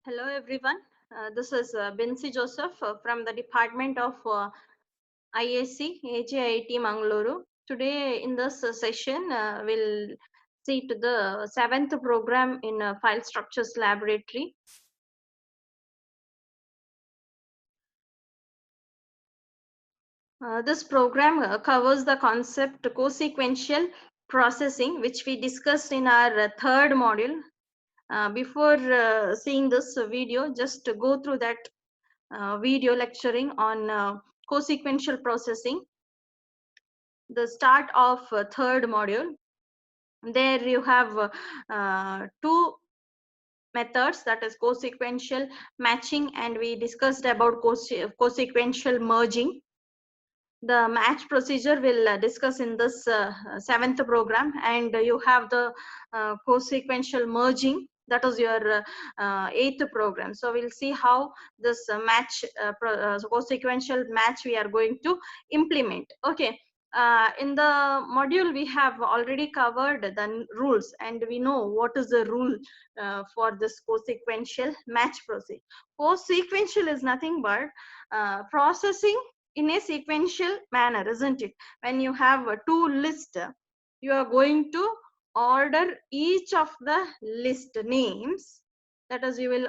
Hello everyone. This is Binsi Joseph from the Department of IAC, AJIT Mangaluru. Today in this session, we'll see to the 7th program in File Structures Laboratory. This program covers the concept co-sequential processing, which we discussed in our third module. Before seeing this video, just go through that video lecturing on co-sequential processing, the start of third module. There you have two methods, that is co-sequential matching, and we discussed about co-sequential merging. The match procedure will discuss in this 7th program, and you have the co-sequential merging, that is your 8th program. So we'll see how this co-sequential match we are going to implement. Okay. In the module we have already covered the rules, and we know what is the rule for this co-sequential match process. Co-sequential is nothing but processing in a sequential manner, isn't it? When you have two lists, you are going to order each of the list names. That is, you will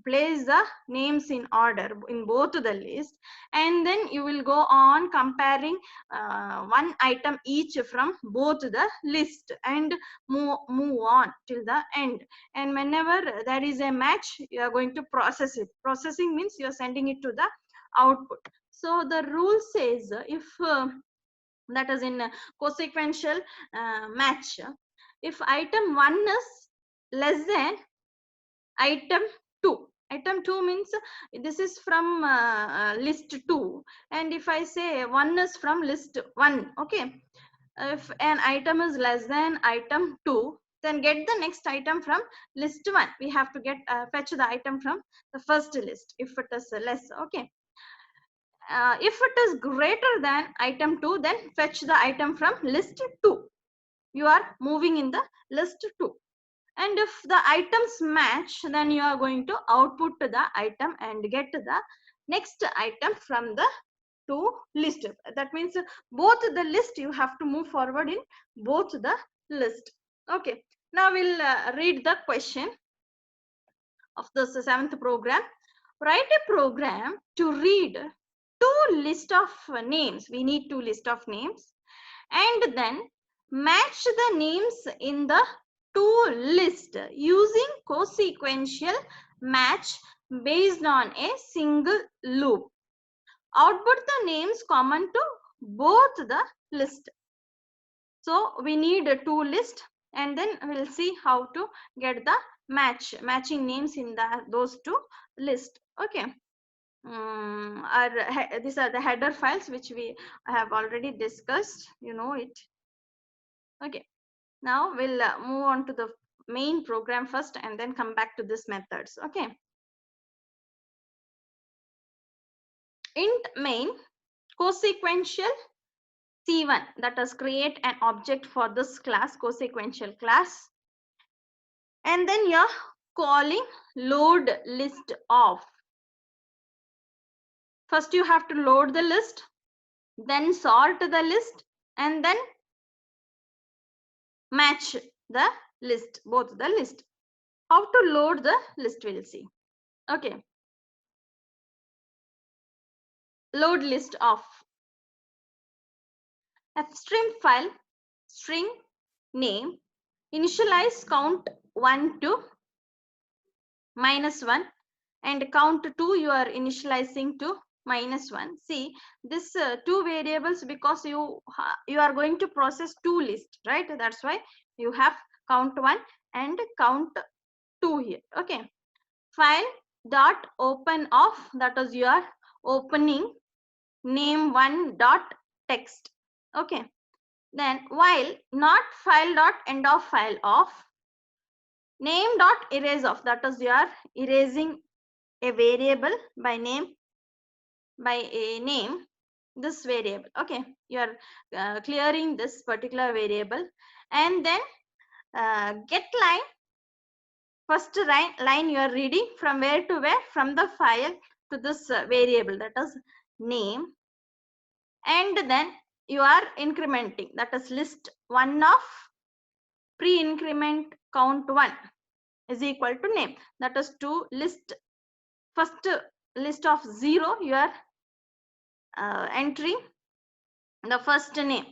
place the names in order in both the list, and then you will go on comparing one item each from both the list and move on till the end. And whenever there is a match, you are going to process it. Processing means you are sending it to the output. So the rule says if that is in co-sequential match, if item 1 is less than item 2. Item 2 means this is from list 2, and if I say 1 is from list 1, okay. If an item is less than item 2, then get the next item from list 1. We have to get fetch the item from the first list if it is less, okay. If it is greater than item 2, then fetch the item from list 2. You are moving in the list 2. And if the items match, then you are going to output the item and get the next item from the two list. That means both the list you have to move forward in both the list. Okay. Now we'll read the question of the 7th program. Write a program to read two list of names. We need two list of names, and then match the names in the two list using co-sequential match based on a single loop. Output the names common to both the list. So we need two list, and then we'll see how to get the matching names in those two list. Okay. These are the header files which we have already discussed, you know it. Okay. Now we'll move on to the main program first, and then come back to this methods. Okay. Int main co-sequential C1, that is create an object for this class, co-sequential class, and then you're calling load list of. First you have to load the list, then sort the list, and then match the list, both the list. How to load the list we'll see. Okay. Load list of. Fstream file string name initialize count 1 to -1, and count 2 you are initializing to -1. See this two variables, because you are going to process two lists, right? That's why you have count 1 and count 2 here. Okay. File dot open of, that is you are opening name 1 dot text. Okay. Then while not file dot end of file of name dot erase of, that is you are erasing a variable by name, by a name, this variable. Okay, you are clearing this particular variable, and then get line first line you are reading from where to where, from the file to this variable, that is name, and then you are incrementing, that is list 1 of pre-increment count 1 is equal to name, that is to list first list of 0 you are entering the first name.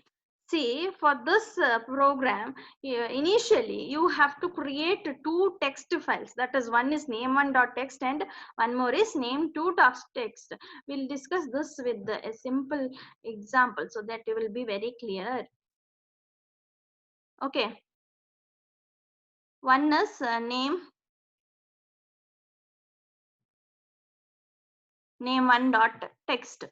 See, for this program, initially you have to create 2 text files, that is one is name1.txt and one more is name2.txt. We'll discuss this with a simple example so that it will be very clear. Okay, one is name1.txt.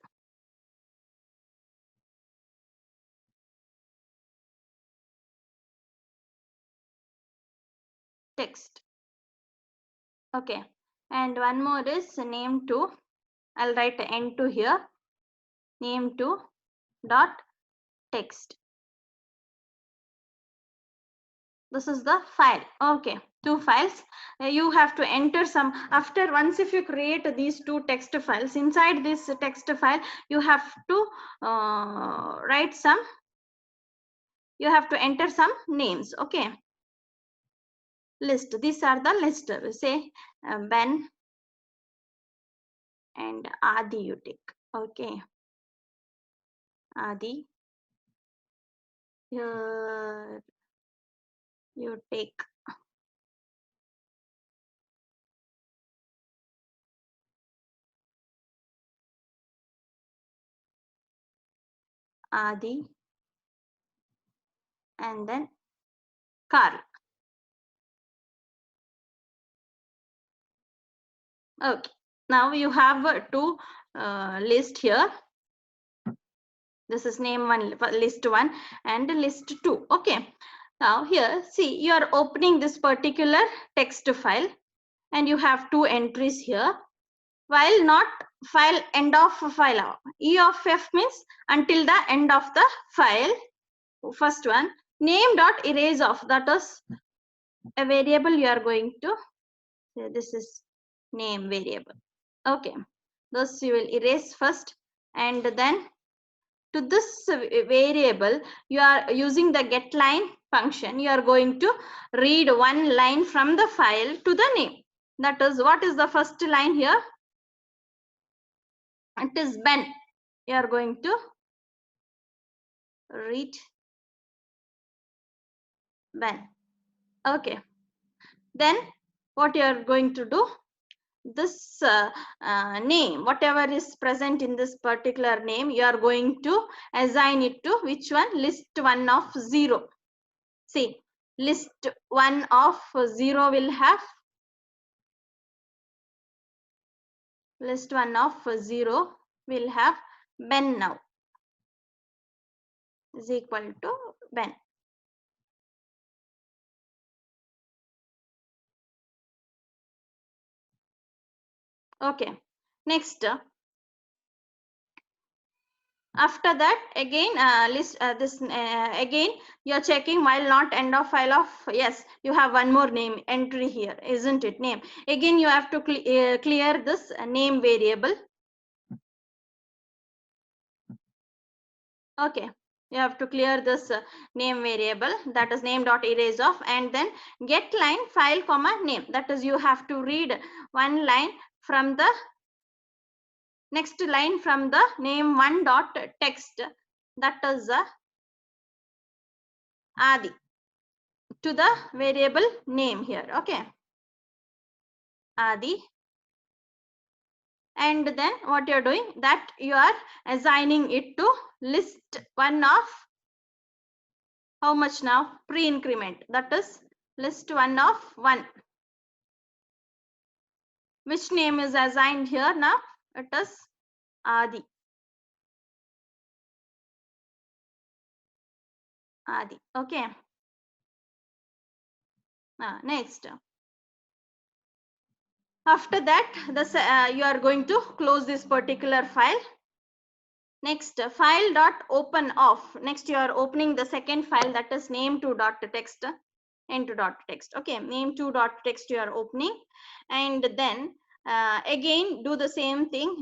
text. Okay, and one more is name2. I'll write n2 here, name2.txt. This is the file. Okay, 2 files. You have to enter some, after once if you create these 2 text files, inside this text file you have to write some, you have to enter some names. Okay, list, these are the list, say Ben and Adi you take. Okay, Adi, here you take Adi and then Carl. Okay, now you have 2 list here. This is name 1, list 1 and list 2. Okay, now here see, you are opening this particular text file and you have 2 entries here. While not file, end of file, E of F means until the end of the file. First one, name dot erase of, that is a variable you are going to say, this is name variable. Okay, thus you will erase first, and then to this variable you are using the getLine function, you are going to read one line from the file to the name. That is, what is the first line here? It is Ben. You are going to read Ben. Okay, then what you are going to do, this name, whatever is present in this particular name, you are going to assign it to which one? List 1 of 0. See, list 1 of 0 will have, list 1 of 0 will have Ben now is equal to Ben. Okay, next, after that again list this again you are checking while not end of file of, yes, you have one more name entry here, isn't it? Name. Again you have to clear this name variable. Okay, you have to clear this name variable, that is name dot erase of, and then get line file comma name, that is you have to read one line from the next line from the name 1 dot text, that is Adi, to the variable name here. Okay, Adi, and then what you are doing, that you are assigning it to list 1 of how much now? Pre-increment, that is list 1 of 1. Which name is assigned here now? It is Adi. Adi. Okay. Next. After that, this you are going to close this particular file. Next, file dot open off. Next, you are opening the second file, that is name2.txt. n2.text. Okay, name2.text you are opening, and then again do the same thing,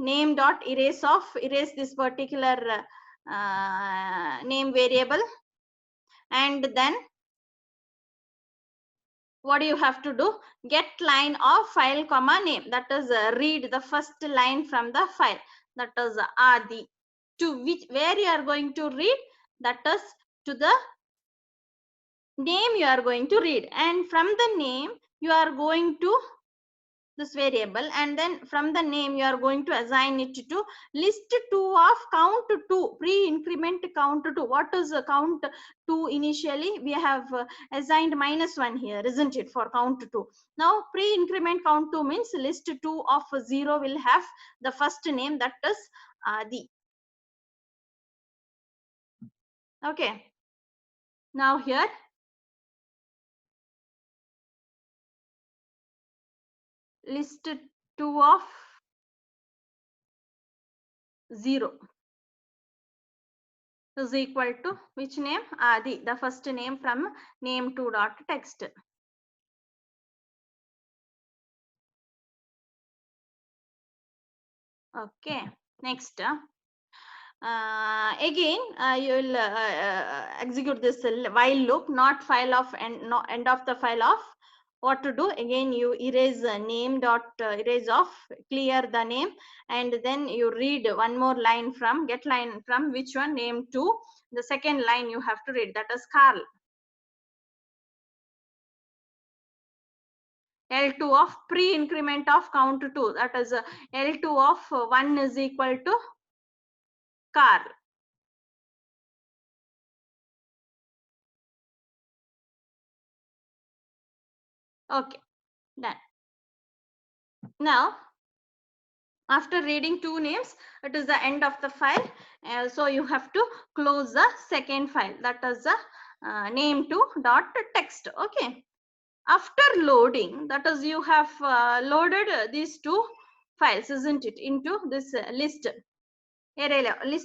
erase this particular name variable, and then what do you have to do? Get line of file comma name, that is read the first line from the file, that is Adi. To which, where you are going to read, that is to the name you are going to read, and from the name you are going to this variable, and then from the name you are going to assign it to list2 of count2, pre-increment count2. What is count2? Initially we have assigned -1 here, isn't it, for count2. Now pre-increment count2 means list2 of 0 will have the first name, that is Adi. Okay, now here list2 of 0 is equal to which name? Adi, the first name from name2.text. Okay, next again you will execute this while loop, not file of end of the file of. What to do? Again you erase name dot erase off, clear the name, and then you read one more line from get line from which one? Name2. The second line you have to read, that is Carl. L2 of pre-increment of count2, that is L2 of 1 is equal to Carl. Okay, done. Now after reading two names, it is the end of the file, so you have to close the second file, that is the name2.text. okay, after loading, that is you have loaded these two files, isn't it, into this list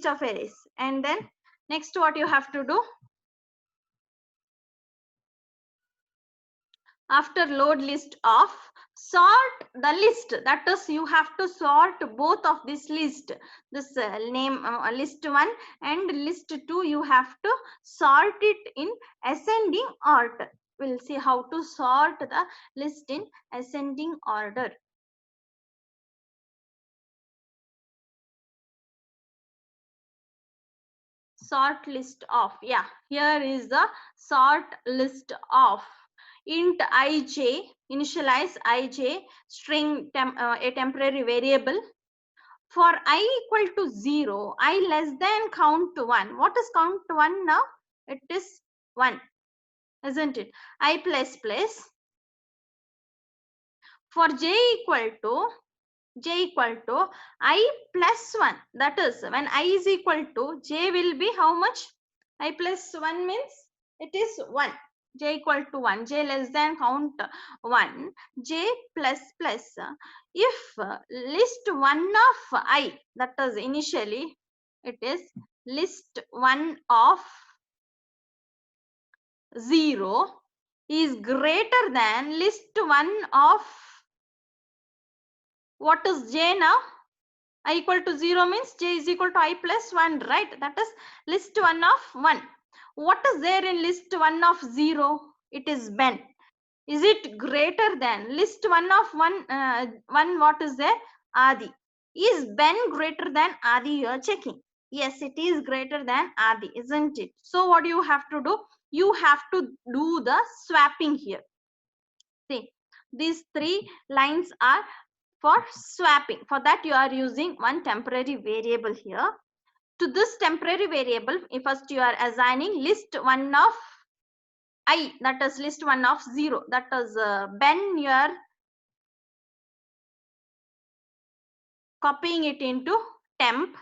of arrays, and then next what you have to do? After load list of, sort the list, that is you have to sort both of this list, this name list1 and list2, you have to sort it in ascending order. We'll see how to sort the list in ascending order. Sort list of, yeah, here is the sort list of. Int ij, initialize ij, string a temporary variable. For I equal to 0, I less than count1. What is count1 now? It is 1, isn't it? I plus plus. For j equal to I plus 1. That is, when I is equal to, j will be how much? I plus 1 means it is 1. J equal to 1, j less than count 1, j plus plus. If list 1 of I, that is initially it is list 1 of 0 is greater than list 1 of, what is j now? I equal to 0 means j is equal to I plus 1, right? That is list 1 of 1. What is there in list 1 of 0? It is Ben. Is it greater than list 1 of 1? What is there? Adi. Is Ben greater than Adi? You are checking. Yes, it is greater than Adi, isn't it? So what do you have to do? You have to do the swapping here. See, these three lines are for swapping. For that you are using one temporary variable here. To this temporary variable, first you are assigning list 1 of I, that is list 1 of 0, that is Ben, you are copying it into temp.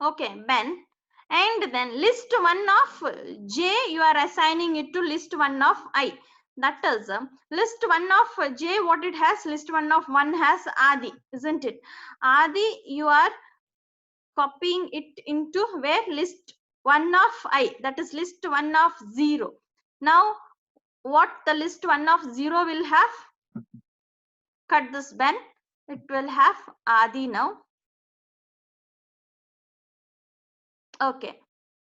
Okay, Ben. And then list 1 of j, you are assigning it to list 1 of I. That is list 1 of j, what it has? List 1 of 1 has Adi, isn't it? Adi, you are copying it into where? List 1 of I, that is list 1 of 0. Now what the list 1 of 0 will have? Cut this Ben. It will have Adi now. Okay.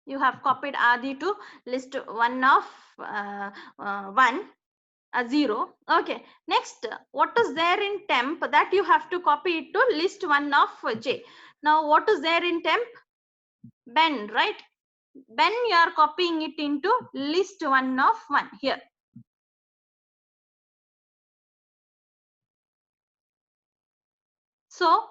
You have copied Adi to list 1 of 1. 0. Okay. Next, what is there in temp that you have to copy it to list 1 of J. Now, what is there in temp? Ben, right? Ben, you are copying it into list 1 of 1 here. So,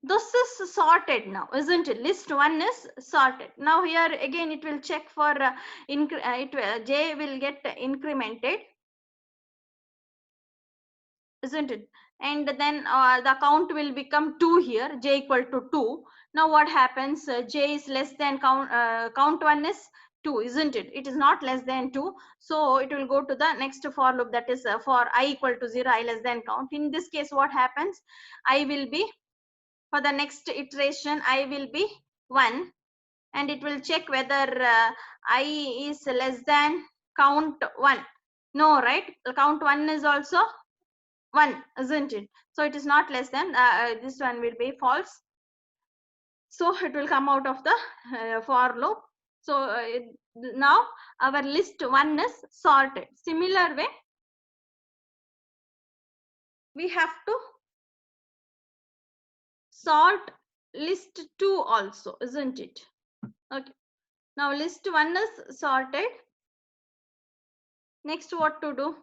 this is sorted now, isn't it? List 1 is sorted. Now, here again, it will check for J will get incremented, isn't it? And then the count will become 2 here, J equal to 2. Now what happens? J is less than count 1 is 2, isn't it? It is not less than 2. So it will go to the next for loop, that is for I equal to 0, I less than count. In this case, what happens? I will be, for the next iteration, I will be 1, and it will check whether I is less than count 1. No, right? Count 1 is also 1, isn't it? So it is not less than, this one will be false. So it will come out of the for loop. So now our list 1 is sorted. Similar way, we have to sort list 2 also, isn't it? Okay. Now list 1 is sorted. Next, what to do?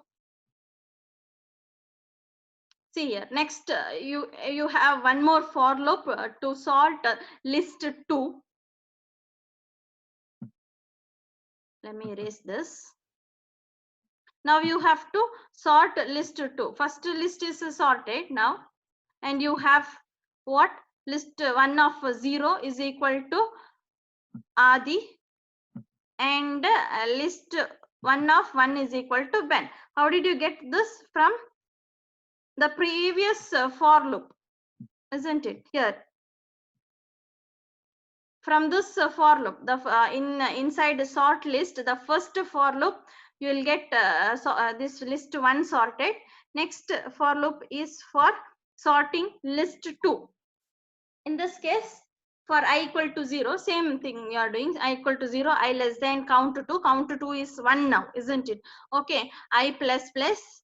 See here. Next, you have one more for loop to sort list 2. Let me erase this. Now you have to sort list 2. First list is sorted now, and you have what? List 1 of 0 is equal to Adi, and list 1 of 1 is equal to Ben. How did you get this? From the previous for loop, isn't it? Here, from this for loop, the inside the sort list, the first for loop, you will get this list 1 sorted. Next for loop is for sorting list 2. In this case, for I equal to 0, same thing you are doing. I equal to 0, I less than count 2. Count 2 is 1 now, isn't it? Okay. I plus plus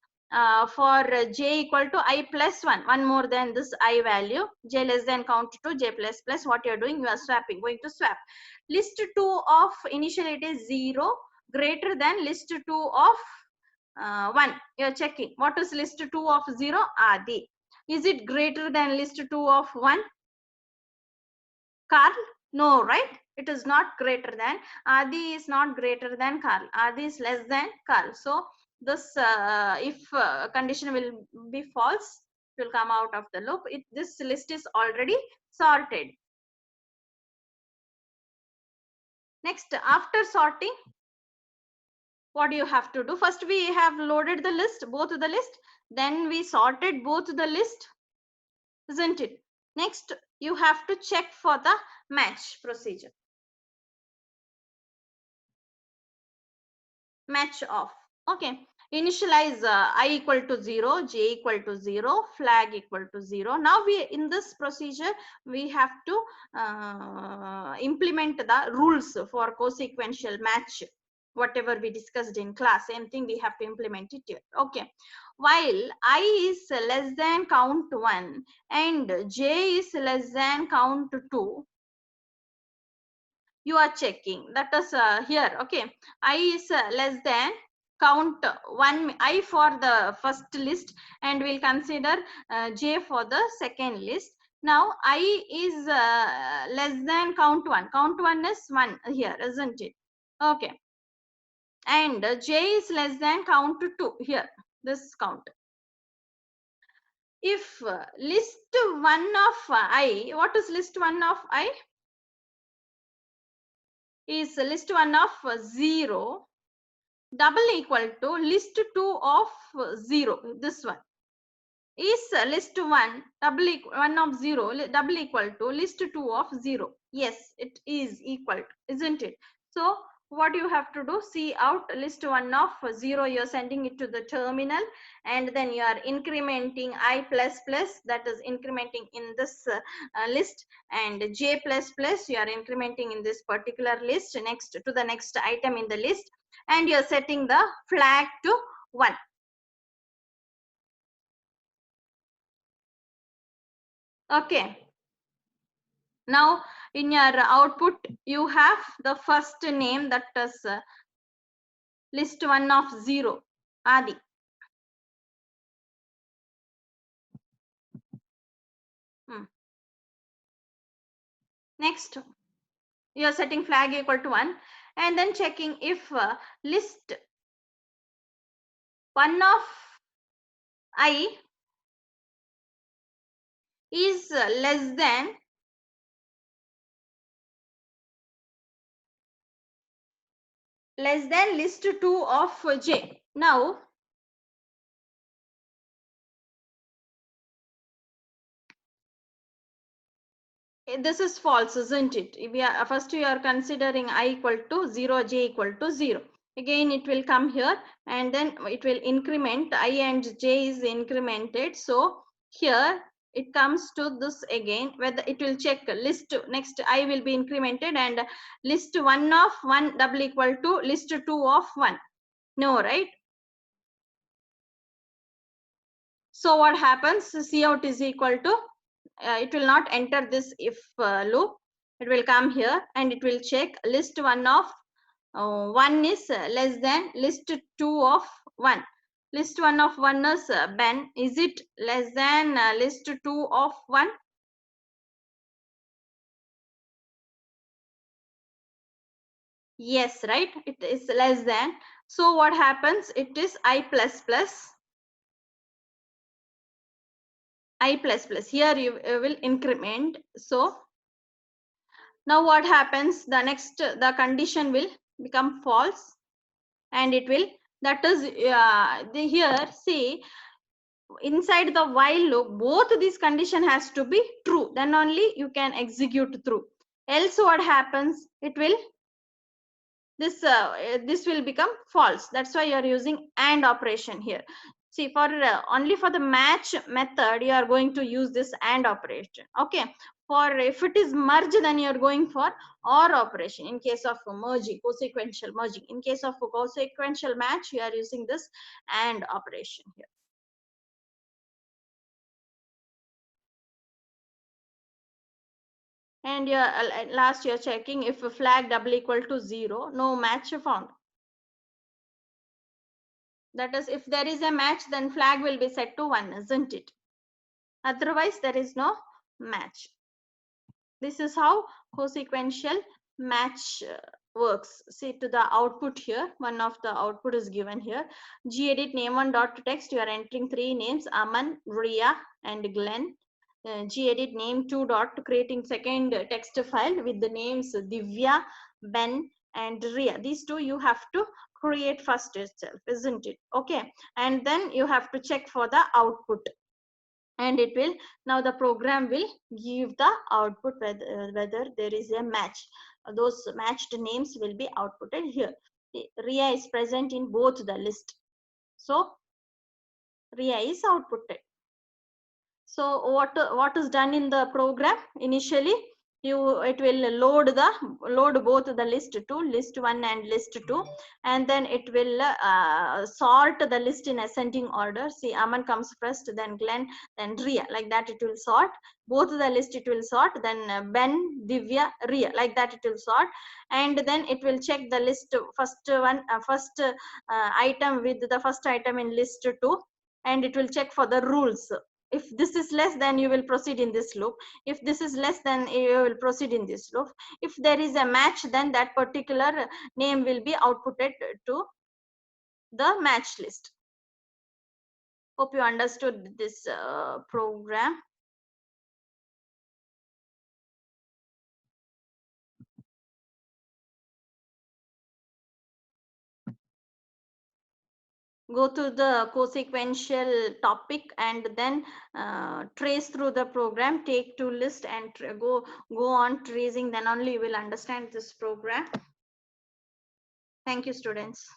for j equal to I plus 1, one more than this I value. J less than count 2, j plus plus. What you are doing? You are swapping, going to swap. List 2 of initial it is 0 greater than list 2 of 1. You are checking. What is list 2 of 0? Adi. Is it greater than list 2 of 1? Carl? No, right? It is not greater than. Adi is not greater than Carl. Adi is less than Carl. So this, if condition will be false, it will come out of the loop. This list is already sorted. Next, after sorting, what do you have to do? First, we have loaded the list, both the list. Then we sorted both the list, isn't it? Next, you have to check for the match procedure. Match off. Okay. Initialize I equal to 0, j equal to 0, flag equal to 0. Now we, in this procedure, we have to implement the rules for co-sequential match. Whatever we discussed in class, same thing we have to implement it here. Okay. While I is less than count 1 and j is less than count 2, you are checking. That is here. Okay. I is less than count 1, I for the first list, and we'll consider j for the second list. Now I is less than count 1. Count 1 is 1 here, isn't it? Okay. And j is less than count 2 here, this count. If list 1 of I, what is list 1 of I? Is list 1 of 0 double equal to list 2 of 0. This one is list 1 double equal 1 of 0 double equal to list 2 of 0. Yes, it is equal to, isn't it? So what you have to do, see out list 1 of 0, you're sending it to the terminal, and then you are incrementing I plus plus, that is incrementing in this list, and J plus plus you are incrementing in this particular list next to the next item in the list, and you're setting the flag to 1. Okay, now in your output you have the first name, that is list 1 of 0, Adi. Next, you are setting flag equal to 1, and then checking if list 1 of I is less than list 2 of J. Now this is false, isn't it? If we are, first you are considering I equal to 0, J equal to 0. Again it will come here, and then it will increment, I and J is incremented. So here it comes to this again, whether it will check list next I will be incremented, and list 1 of 1 double equal to list 2 of 1. No, right? So what happens? Cout is equal to, it will not enter this if loop. It will come here and it will check list 1 of 1 is less than list 2 of 1. List 1 of 1 is Ben. Is it less than list 2 of 1? Yes, right? It is less than. So what happens? It is I plus plus. I plus plus. Here you will increment. So now what happens? The next, the condition will become false, and it will, that is here see, inside the while loop both these condition has to be true, then only you can execute through. Else what happens? It will, this will become false. That's why you are using AND operation here. See, for only for the match method you are going to use this AND operation. Okay, for if it is merge, then you are going for OR operation. In case of merging, co-sequential merging, in case of co-sequential match, you are using this AND operation here. And last you're checking if a flag double equal to 0, no match found. That is, if there is a match, then flag will be set to 1, isn't it? Otherwise there is no match. This is how co-sequential match works. See, to the output here, one of the output is given here. Gedit name1 dot text, you are entering 3 names, Aman, Ria and Glenn. Gedit name2 dot, creating second text file with the names Divya, Ben and Ria. These two you have to create first itself, isn't it? Okay, and then you have to check for the output, and it will, now the program will give the output whether there is a match. Those matched names will be outputted here. Ria is present in both the list, so Ria is outputted. So what is done in the program? Initially it will load both the list 2, list 1 and list 2, and then it will sort the list in ascending order. See, Aman comes first, then Glenn, then Ria, like that it will sort both the list. It will sort, then Ben, Divya, Ria, like that it will sort, and then it will check the list first item with the first item in list 2, and it will check for the rules. If this is less, then you will proceed in this loop. If this is less, then you will proceed in this loop. If there is a match, then that particular name will be outputted to the match list. Hope you understood this program. Go to the co-sequential topic, and then trace through the program, take to list and go on tracing, then only you will understand this program. Thank you, students.